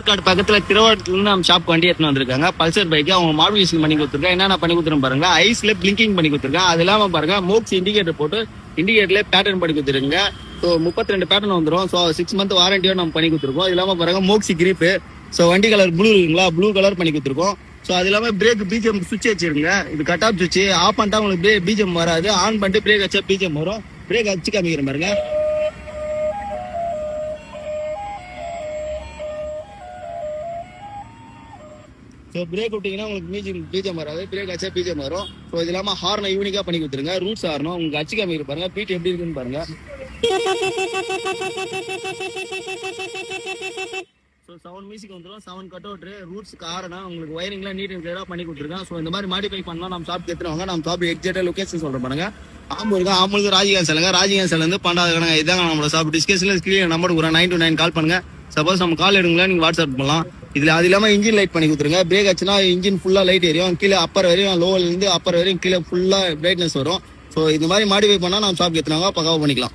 பக்கத்துல திருவாரூர்ல நம்ம ஷாப் வண்டி எடுத்துன்னு வந்திருக்காங்க. பல்சர் பைக் அவங்க மாடிஃபிகேஷன் பண்ணி கொடுத்துருக்கேன். என்னென்ன பண்ணி கொடுத்துருங்க பாருங்க. ஐஸ்ல பிளிங்கிங் பண்ணி கொடுத்துருக்கேன். அது இல்லாம பாருங்க மோக்ஸ் இண்டிகேட்டர் போட்டு இண்டிகேட்டர்ல பேட்டர்ன் பண்ணி கொடுத்துருங்க. ஸோ 32 பேட்டர்ன் வந்துடும். ஸோ 6 month வாரண்டியோ நம்ம பண்ணி கொடுத்துருக்கோம். இது இல்லாம பாருங்க மோக்ஸி கிரிப்பு. ஸோ வண்டி கலர் ப்ளூ இருக்குங்களா, ப்ளூ கலர் பண்ணி கொடுத்துருக்கோம். ஸோ அது இல்லாம பிரேக் பிஜிஎம் சுவிட்ச் வச்சிருங்க. இது கட் ஆஃப் சுவிட்ச். ஆஃப் பண்ணிட்டா உங்களுக்கு பிஜிஎம் வராது. ஆன் பண்ணிட்டு பிரேக் வச்சா பிஜிஎம் வரும். பிரேக் அடிச்சு காமிக்கிறேன் பாருங்க. ஸோ பிரேக் விட்டிங்கன்னா உங்களுக்கு பிஜிஎம் வராது. பிரேக் அச்சா பிஜிஎம் வரும். ஸோ இது இல்லாமல் ஹார்னை யூனிக்காக பண்ணி கொடுத்துருங்க. ரூட்ஸ் ஹார்னும் உங்களுக்கு அச்சு காமிக்கிற பாருங்க. பீட் எப்படி இருக்குன்னு பாருங்க. ஸோ 7 மியூசிக் வந்துடும். 7 கட் அவுட் ரூட்ஸ் காரணா உங்களுக்கு ஒயரிங்லாம் நீட் அண்ட் கிளியராக பண்ணி கொடுத்துருக்கேன். ஸோ இந்த மாதிரி மாடிஃபை பண்ணலாம். நம்ம ஷாப் எடுத்துருவாங்க. நம்ம ஷாப் எக்ஸாக்டாக லொகேஷன் சொல்கிறேன் பாருங்க. ஆம்பூருக்கு ராஜிகான் சேலங்க. ராஜிகான் சேலேருந்து பண்டாதுக்கான இதாங்க நம்மளோட ஷாப். டிஸ்கஷனில் ஸ்கிரீன் நம்பர் கொடுக்குறேன். 929 கால் பண்ணுங்க. சப்போஸ் நம்ம கால் எடுங்களா நீங்கள் வாட்ஸ்அப் பண்ணலாம். இதுல அது இல்லாம இன்ஜின் லைட் பண்ணி கொடுத்துருங்க. பிரேக் ஆச்சுன்னா இன்ஜின் ஃபுல்லா லைட் எரியும். கீழே அப்பர் வரையும், லோவர்ல இருந்து அப்பர் வரையும் கீழே ஃபுல்லா பிரைட்னஸ் வரும். ஸோ இந்த மாதிரி மாடிஃபை பண்ணா நம்ம ஷாப் ஏற்றுனாங்க பக்காவா பண்ணிக்கலாம்.